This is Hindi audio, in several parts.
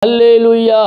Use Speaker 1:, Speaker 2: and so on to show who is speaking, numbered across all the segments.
Speaker 1: हालेलुया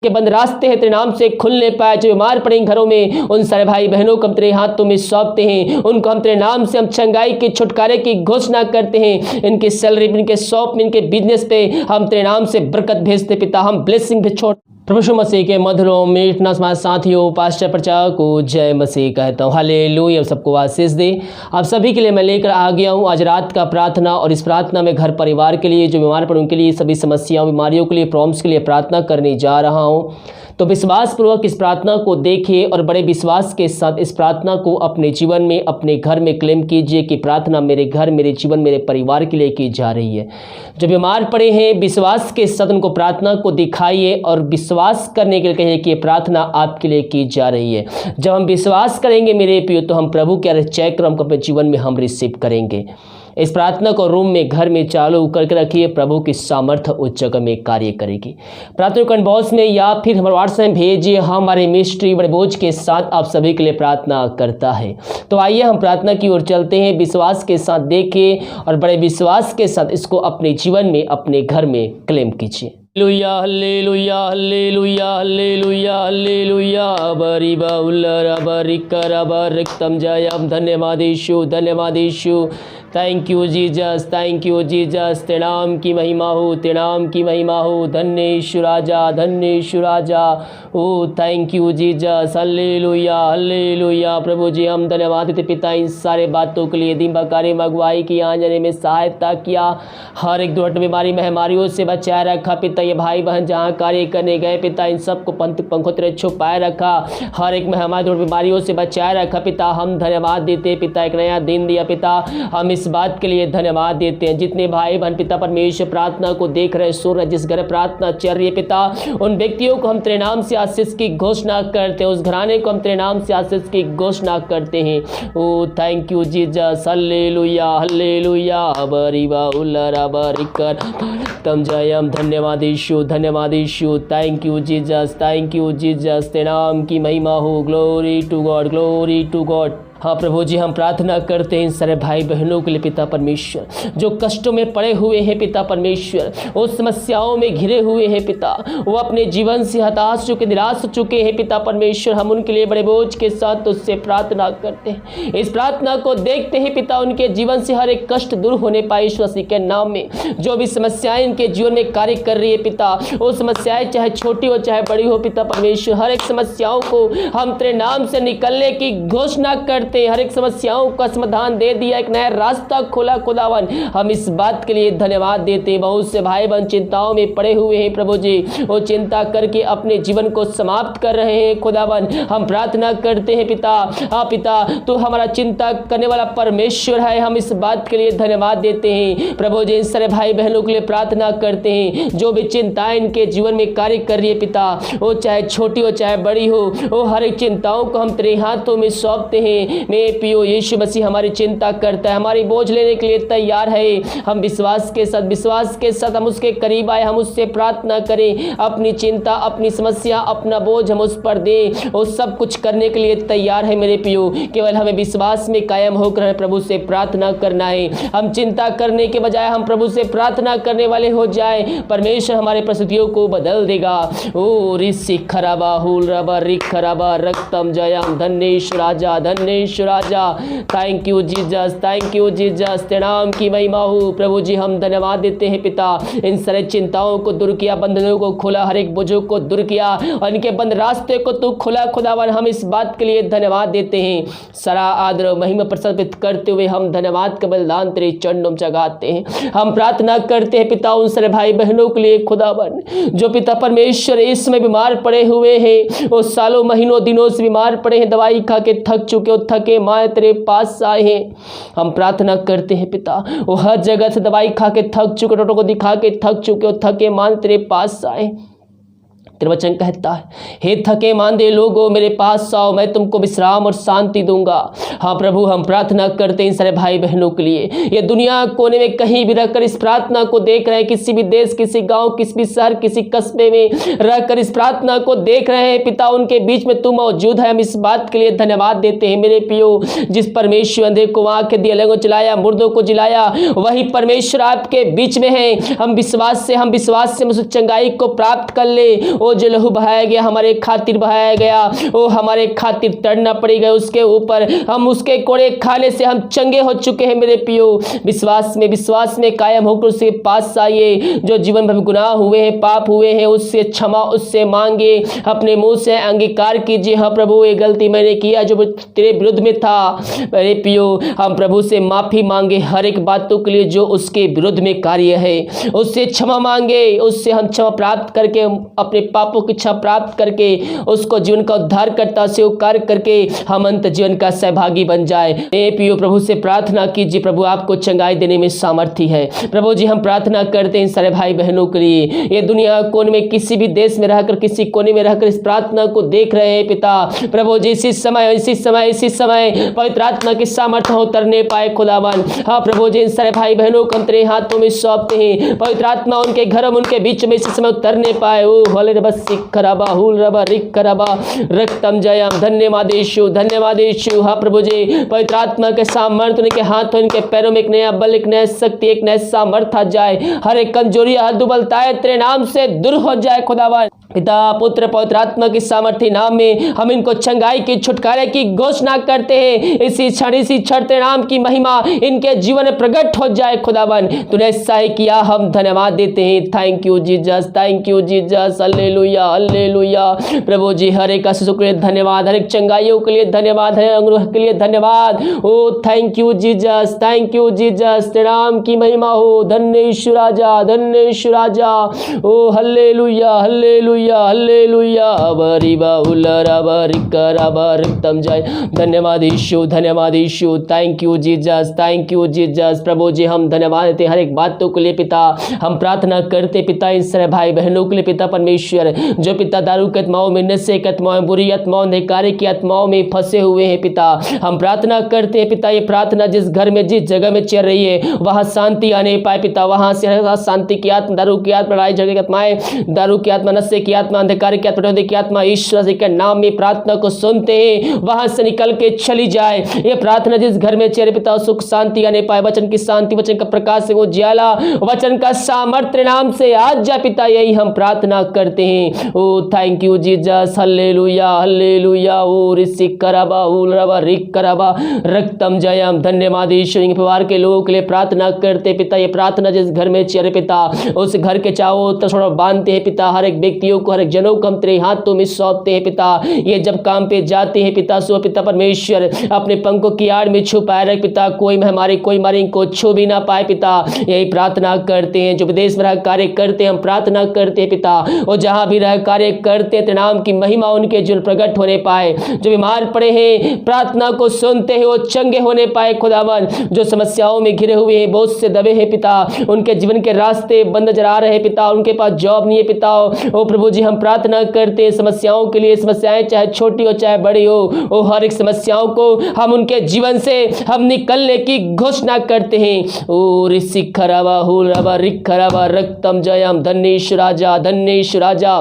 Speaker 1: के बंद रास्ते हैं तेरे नाम से खुलने पाए। जो बीमार पड़े घरों में उन सारे भाई बहनों को हम तेरे हाथों में सौंपते हैं। उनको हम तेरे नाम से हम चंगाई के छुटकारे की घोषणा करते हैं। इनकी सैलरी, इनके शॉप में, इनके बिजनेस पे हम तेरे नाम से बरकत भेजते पिता। हम ब्लेसिंग भी छोड़ प्रभु यीशु मसीह के मधुरों में इतना समाज साथियों पास्टर प्रचारक को जय मसीह कहता हूँ। हालेलुया, सबको आशीष दे। आप सभी के लिए मैं लेकर आ गया हूँ आज रात का प्रार्थना। और इस प्रार्थना में घर परिवार के लिए, जो बीमार पड़े उनके लिए, सभी समस्याओं बीमारियों के लिए, प्रॉब्लम्स के लिए प्रार्थना करने जा रहा हूँ। तो विश्वास पूर्वक इस प्रार्थना को देखिए और बड़े विश्वास के साथ इस प्रार्थना को अपने जीवन में, अपने घर में क्लेम कीजिए कि प्रार्थना मेरे घर, मेरे जीवन, मेरे परिवार के लिए की जा रही है। जो बीमार पड़े हैं विश्वास के साथ उनको प्रार्थना को दिखाइए और विश्वास करने के लिए कहिए कि प्रार्थना आपके लिए की जा रही है। जब हम विश्वास करेंगे मेरे प्रियो तो हम प्रभु के चेक कर हम अपने जीवन में हम रिसीव करेंगे। इस प्रार्थना को रूम में, घर में चालू करके रखिए। प्रभु की सामर्थ्य उस जगह में कार्य करेगी। प्रार्थना को इनबॉक्स में या फिर हमारे व्हाट्सएप में भेजिए। हमारे मिस्ट्री बड़े बोझ के साथ आप सभी के लिए प्रार्थना करता है। तो आइए हम प्रार्थना की ओर चलते हैं। विश्वास के साथ देखिए और बड़े विश्वास के साथ इसको अपने जीवन में, अपने घर में क्लेम कीजिए। Hallelujah hallelujah hallelujah hallelujah hallelujah बरिबा उल्लरा बरिकरा बरिकतम जयम। धन्यवाद यीशु, धन्यवाद Yeshu. Thank you Jesus, thank you Jesus. तेरे नाम की महिमा हो, तेरे नाम की महिमा हो। धन्य यीशु राजा, धन्य यीशु राजा। Oh thank you Jesus. Hallelujah hallelujah. प्रभु जी हम धन्यवाद देते पिता इन सारे बातों के लिए। दिन बकारी अगुवाई की, आने जाने में सहायता किया। हर एक दुर्घटना बीमारी महामारियों से बचाए रखा पिता। ये भाई बहन जहाँ कार्य करने गए पिता इन सबको पंखों तेरे छुपाए रखा। हर एक महामारी दुर्घटना बीमारियों से बचाए रखा पिता। हम धन्यवाद देते पिता, एक नया दिन दिया पिता। हम इस बात के लिए धन्यवाद देते हैं। जितने भाई बहन पिता परमेश्वर प्रार्थना को देख रहे, सुन रहे, जिस घर प्रार्थना चल रही है पिता, उन व्यक्तियों को हम तेरे नाम से आशीष की घोषणा करते हैं। उस घराने को हम तेरे नाम से आशीष की घोषणा करते हैं। Oh thank you Jesus. Hallelujah hallelujah बरिबा उल्लरा बरिकर तम जयम। धन्यवाद यीशु, धन्यवाद Yeshu. Thank you Jesus, thank you Jesus. तेरे नाम की महिमा हो। Glory to God, glory to God. हाँ प्रभु जी हम प्रार्थना करते हैं इन सारे भाई बहनों के लिए पिता परमेश्वर, जो कष्टों में पड़े हुए हैं पिता परमेश्वर, वो समस्याओं में घिरे हुए हैं पिता। वो अपने जीवन से हताश चुके, निराश हो चुके हैं पिता परमेश्वर। हम उनके लिए बड़े बोझ के साथ उससे प्रार्थना करते हैं। इस प्रार्थना को देखते हैं पिता, उनके जीवन से हर एक कष्ट दूर होने पाए यीशु मसीह के नाम में। जो भी समस्याएं इनके जीवन में कार्य कर रही है पिता, वो समस्याएं चाहे छोटी हो चाहे बड़ी हो पिता परमेश्वर, हर एक समस्याओं को हम तेरे नाम से निकलने की घोषणा करते। हर एक समस्याओं का समाधान दे दिया, एक नया रास्ता खोला खुदावन। हम इस बात के लिए धन्यवाद देते हैं। बहुत से भाई बहन चिंताओं में पड़े हुए हैं प्रभु जी, वो चिंता करके अपने जीवन को समाप्त कर रहे हैं खुदावन। हम प्रार्थना करते हैं पिता, हाँ पिता तो हमारा चिंता करने वाला परमेश्वर है। हम इस बात के लिए धन्यवाद देते हैं प्रभु जी। इन सारे भाई बहनों के लिए प्रार्थना करते हैं जो भी चिंताएं इनके जीवन में कार्य कर रही है पिता, वो चाहे छोटी हो चाहे बड़ी हो, वो हर एक चिंताओं को हम तेरे हाथों में सौंपते हैं। मेरे प्रियो यीशु मसीह हमारी चिंता करता है, हमारी बोझ लेने के लिए तैयार है। हम विश्वास के साथ हम उसके करीब आए, हम उससे प्रार्थना करें। अपनी चिंता, अपनी समस्या, अपना बोझ हम उस पर दें। वो सब कुछ करने के लिए तैयार है मेरे प्रियो। केवल हमें विश्वास में कायम होकर प्रभु से प्रार्थना करना है। हम चिंता करने के बजाय हम प्रभु से प्रार्थना करने वाले हो जाए, परमेश्वर हमारे परिस्थितियों को बदल देगा। ओ ऋषि खराबा हुल रबा रिख खराबा रक्तम जयम। धन्येश राजा, धन्येश राजा। Thank you Jesus, thank you Jesus. तेरे नाम की महिमा हो। प्रभु जी हम धन्यवाद देते हैं पिता, इन सारे चिंताओं को दूर किया, बंधनों को खोला, हर एक बोझों को दूर किया और इनके बंद रास्ते को तू खुला खुदावन। हम इस बात के लिए धन्यवाद देते हैं। सारा आदर और महिमा प्रसादित करते हुए हम धन्यवाद का बलिदान तेरे चरणों में चढ़ाते हैं। हम प्रार्थना करते हैं पिता उन सारे भाई बहनों के लिए खुदावन, जो पिता परमेश्वर इसमें बीमार पड़े हुए हैं। वो सालों महीनों दिनों से बीमार पड़े हैं, दवाई खा के थक चुके, थके माए तेरे पास आए हैं। हम प्रार्थना करते हैं पिता, वो हर जगह से दवाई खा के थक चुके, डॉक्टर को दिखा के थक चुके, थके मान तेरे पास आए। तेरा वचन कहता है, हे थके मांदे लोगों मेरे पास आओ, मैं तुमको विश्राम और शांति दूंगा। हाँ प्रभु, हम प्रार्थना करते हैं इन सारे भाई बहनों के लिए, ये दुनिया कोने में कहीं भी रहकर इस प्रार्थना को देख रहे हैं, किसी भी देश, किसी गांव, किसी भी शहर, किसी कस्बे में रहकर इस प्रार्थना को देख रहे हैं पिता, उनके बीच में तुम मौजूद है। हम इस बात के लिए धन्यवाद देते हैं मेरे पियो, जिस परमेश्वर अंधे को आंखें दी, अलग को जलाया, मुर्दों को जिलाया, वही परमेश्वर आपके बीच में है। हम विश्वास से उस चंगाई को प्राप्त कर ले। ओ जो लहू बहाया गया हमारे खातिर बहाया गया, ओ हमारे खातिर तड़ना पड़ेगा उसके ऊपर, हम उसके कोड़े खाने से हम चंगे हो चुके हैं मेरे पियो। विश्वास में कायम होकर उसके पास आइए। जो जीवन भर गुनाह हुए हैं, पाप हुए हैं, उससे क्षमा उससे मांगे, अपने मुंह से अंगीकार कीजिए। हाँ प्रभु, ये गलती मैंने किया जो तेरे विरुद्ध में था मेरे पियो। हम प्रभु से माफी मांगे हर एक बातों के लिए जो उसके विरुद्ध में कार्य है, उससे क्षमा मांगे, उससे हम क्षमा प्राप्त करके अपने पापों की इच्छा प्राप्त करके उसको जीवन का उद्धार करता स्वीकार करके हम अंत जीवन का सहभागी बन जाए। ए पियो, प्रभु से प्रार्थना कीजिए, प्रभु आपको चंगाई देने में सामर्थ्य है। प्रभु जी, हम प्रार्थना करते हैं इन सारे भाई बहनों के लिए, ये दुनिया कोने में किसी भी देश में रहकर, किसी कोने में रहकर इस प्रार्थना को देख रहे हैं पिता। प्रभु जी, इसी समय पवित्र आत्मा की सामर्थ्य उतरने पाए खुदावन। हाँ प्रभु जी, इन सारे भाई बहनों को हम तेरे हाथों में सौंपते हैं। पवित्र आत्मा उनके घरों में, उनके बीच में इसी समय उतरने पाए। ओ हले बस खराबा हुल रबा रिक खराबा रक्तम जयम। धन्यवाद यीशु। हाँ प्रभु जी, पवित्र आत्मा के सामर्थ्य उनके हाथों, उनके पैरों में एक नया बल, एक नया शक्ति, एक नया सामर्थ्य आ जाए। हर एक कमजोरी, हर दुबलताएं तेरे नाम से दूर हो जाए खुदावन। पिता पुत्र पवित्र आत्मा की सामर्थ्य नाम में हम इनको चंगाई की, छुटकारे की घोषणा करते हैं। इसी क्षण तेरे नाम की महिमा इनके जीवन में प्रकट हो जाए खुदावन। तूने ऐसा ही किया, हम धन्यवाद देते हैं। Thank you Jesus, hallelujah hallelujah. प्रभु जी, हर एक आशीषों के लिए धन्यवाद, हर एक चंगाइयों के लिए धन्यवाद, हर अनुग्रह के लिए धन्यवाद। ओ थैंक यू जीसस, तेरे नाम की महिमा हो। धन्य यीशु राजा। ओ हालेलुया हालेलुया। धन्यवाद यीशु। Thank you Jesus. प्रभु जी, हम धन्यवाद देते हर एक बातों के लिए पिता। हम प्रार्थना करते पिता इन सारे भाई बहनों के लिए पिता परमेश्वर, जो पिता दारू की आत्माओं में, नशे की आत्माओं, बुरी आत्माओं, अंधकार की आत्माओं में फंसे हुए हैं पिता। हम प्रार्थना करते हैं पिता, ये प्रार्थना जिस घर में, जिस जगह में चल रही है, वहां शांति आने पाए पिता। वहां से शांति की आत्मा, दारू की आत्मा, लड़ाई झगड़े की आत्माएं, दारू की आत्मा, नशे की आत्मा, अंधकार की आत्मा, की आत्मा, ईश्वर के नाम में प्रार्थना को सुनते हैं, वहां से निकल के चली जाए। ये प्रार्थना जिस घर में चेहरे पिता, सुख शांति आने पाए, वचन की शांति, वचन का प्रकाश से वो ज्वाला, वचन का सामर्थ्य नाम से आज जा पिता, यही हम प्रार्थना करते हैं। Oh thank you Jesus, hallelujah. ओ रिसिक कराबा उलरबा रिक कराबा रक्तम जयम। धन्यवाद यीशु। इन परिवार के लोगों के लिए प्रार्थना करते पिता, ये प्रार्थना जिस घर में चेहरे पिता, उस घर के चारों तरफ बांधते हैं पिता। हर एक व्यक्तियों को, हर एक जनों को हम तेरे हाथों में सौंपते हैं पिता। ये जब काम पे जाते हैं पिता, सो पिता परमेश्वर अपने पंखों की आड़ में छुपाए रख पिता, कोई महामारी, कोई मारी इनको छू भी ना पाए पिता। यही प्रार्थना करते हैं। जो विदेश में रह कार्य करते हैं, हम प्रार्थना करते हैं पिता, और जहां भी रह कार्य करते हैं, तेरे नाम की महिमा उनके जीवन प्रकट होने पाए। जो बीमार पड़े हैं, प्रार्थना को सुनते हैं, वो चंगे होने पाए खुदावन। जो समस्याओं में घिरे हुए हैं, बोझ से दबे हैं पिता, उनके जीवन के रास्ते बंद नजर आ रहे हैं पिता, उनके पास जॉब नहीं है पिता। ओ प्रभु जी, हम प्रार्थना करते हैं समस्याओं के लिए, समस्याएं चाहे छोटी हो चाहे बड़ी हो, वो हर एक समस्याओं को हम उनके जीवन से हम निकलने की घोषणा करते हैं। ओ ऋषि खराबा हुल रबा रिक खराबा रक्तम जयम। धन्य राजा।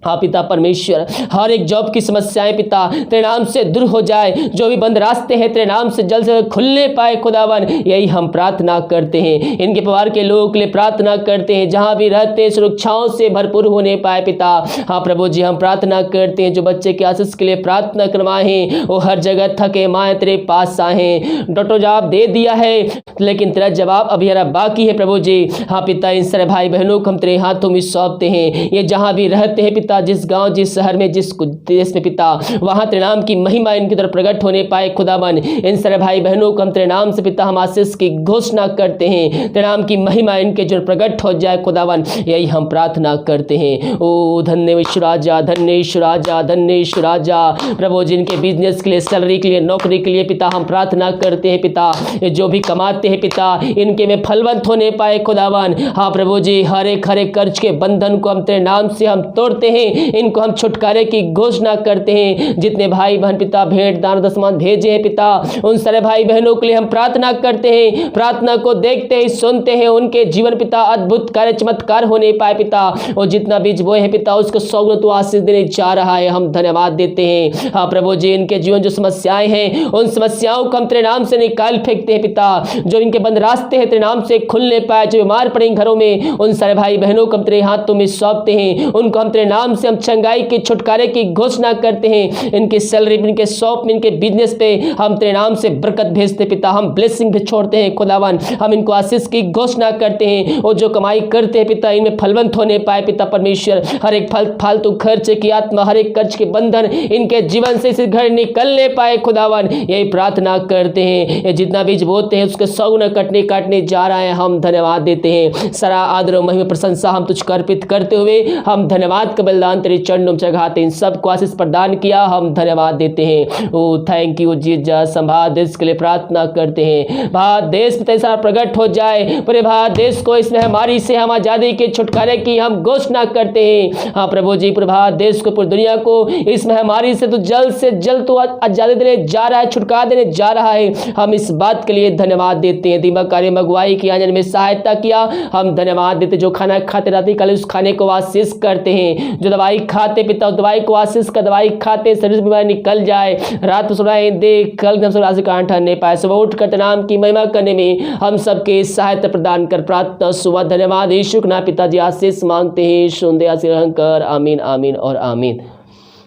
Speaker 1: हाँ पिता परमेश्वर, हर एक जॉब की समस्याएं पिता तेरे नाम से दूर हो जाए। जो भी बंद रास्ते हैं तेरे नाम से जल्द से खुलने पाए खुदावन, यही हम प्रार्थना करते हैं। इनके परिवार के लोगों के लिए प्रार्थना करते हैं, जहां भी रहते हैं सुरक्षाओं से भरपूर होने पाए पिता। हाँ प्रभु जी, हम प्रार्थना करते हैं, जो बच्चे के आशीष के लिए प्रार्थना करवाए, वो हर जगह थके माए तेरे पास आए। डॉक्टर जवाब दे दिया है, लेकिन तेरा जवाब अभी बाकी है प्रभु जी। हाँ पिता, इन सारे भाई बहनों को हम तेरे हाथों में सौंपते हैं। ये जहां भी रहते हैं पिता, जिस गांव, जिस शहर में, जिस देश में पिता, वहां तेरे नाम की महिमा इनकी तरफ प्रकट होने पाए खुदावन। इन सारे भाई बहनों को हम तेरे नाम से पिता हम आशीष की घोषणा करते हैं, तेरे नाम की महिमा इनके जो प्रकट हो जाए खुदावन, यही हम प्रार्थना करते हैं। ओ धन्य ईश्वर राजा, धन्य ईश्वर राजा, धन्य ईश्वर राजा। प्रभु जिनके बिजनेस के लिए, सैलरी के लिए, नौकरी के लिए पिता हम प्रार्थना करते हैं पिता, जो भी कमाते हैं पिता इनके में फलवंत होने पाए खुदावन। हाँ प्रभु जी, हर एक कर्ज के बंधन को हम तेरे नाम से हम तोड़ते हैं, इनको हम छुटकारे की घोषणा करते हैं। जितने भाई बहन पिता भेंट दान दशमान भेजे हैं पिता, उन सारे भाई बहनों के लिए हम प्रार्थना करते हैं। प्रार्थना को देखते हैं, सुनते हैं, उनके जीवन पिता अद्भुत कार्य चमत्कार होने पाए पिता। और जितना बीज बोए हैं पिता उसको 100 गुना तू आशीष देने जा रहा है, हम धन्यवाद देते हैं। हाँ प्रभु जी, इनके जीवन जो समस्याएं हैं उन समस्याओं को हम तेरे नाम से निकाल फेंकते हैं पिता। जो इनके बंद रास्ते हैं तेरे नाम से खुलने पाए, जो बीमार पड़े घरों में उन सारे भाई बहनों को हम तेरे हाथों में सौंपते हैं। उनको हम तेरे नाम से हम चंगाई के छुटकारे की घोषणा करते हैं। इनकी सैलरी, इनके शॉप में, इनके बिजनेस पे हम तेरे नाम से बरकत भेजते पिता, हम ब्लेसिंग भी छोड़ते हैं खुदावन। हम इनको आशीष की घोषणा करते हैं। और जो कमाई करते हैं पिता इनमें फलवंत होने पाए पिता परमेश्वर। हर एक फालतू खर्चे की आत्मा, हर एक कर्ज के बंधन इनके जीवन से इस घर निकलने पाए खुदावन, यही प्रार्थना करते हैं। ये जितना बीज बोते हैं उसके 100 गुना काटने जा रहा है, हम धन्यवाद देते हैं। सारा आदर और महिमा प्रशंसा हम तुझको अर्पित करते हुए हम धन्यवाद का बलिदान तेरे चरणों में चढ़ाते हैं। सबको आशीष प्रदान किया, हम धन्यवाद देते हैं। Oh thank you Jesus. संभाल देश के लिए प्रार्थना करते हैं। भारत देश में तेरा सारा प्रकट हो जाए। पूरे भारत देश को इस महामारी से हम आजादी के छुटकारे की हम घोषणा करते हैं। हाँ प्रभु जी, पूरे भारत देश को, पूरी दुनिया को इस महामारी से तो जल्द से जल्द तो आजादी देने जा रहा है, छुटकारा देने जा रहा है। हम इस बात के लिए धन्यवाद देते हैं। दीमक कार्य मगवाई की आंजन में सहायता किया, हम धन्यवाद देते। जो खाना खाते रात काले उस खाने को आशीष करते हैं। जो दवाई खाते पिता उस दवाई को आशीष का दवाई खाते शरीर से बीमारी निकल जाए। रात में सुनाए देख कल हम सब कांठ ठहरने पाए। सुबह उठ कर नाम की महिमा करने में हम सबके सहायता प्रदान कर प्रार्थना सुबह धन्यवाद यीशु के नाम पिताजी आशीष मांगते हैं। सुनते आशीर्वाद कर, आमीन आमीन और आमीन।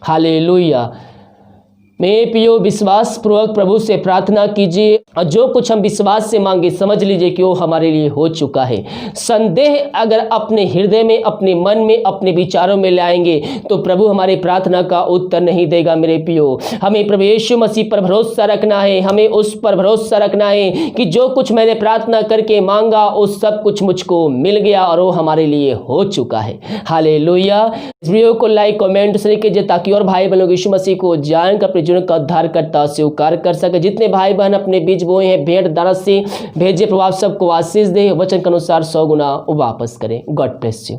Speaker 1: हालेलुया। मेरे प्रियो, विश्वास पूर्वक प्रभु से प्रार्थना कीजिए और जो कुछ हम विश्वास से मांगे समझ लीजिए कि वो हमारे लिए हो चुका है। संदेह अगर अपने हृदय में, अपने मन में, अपने विचारों में लाएंगे तो प्रभु हमारी प्रार्थना का उत्तर नहीं देगा। मेरे प्रियो, हमें प्रभु यीशु मसीह पर भरोसा रखना है। हमें उस पर भरोसा रखना है कि जो कुछ मैंने प्रार्थना करके मांगा वो सब कुछ मुझको मिल गया और वो हमारे लिए हो चुका है। हालेलुया। इस वीडियो को लाइक कमेंट शेयर कीजिए ताकि और भाई बहनों यीशु मसीह को जानकर अपने जीवन का उद्धार करता स्वीकार कर सके। जितने भाई बहन अपने बीज बोए हैं भेंट दान से भेजे, प्रभाव सबको आशीष दे, वचन के अनुसार 100 गुना वापस करें। God bless you.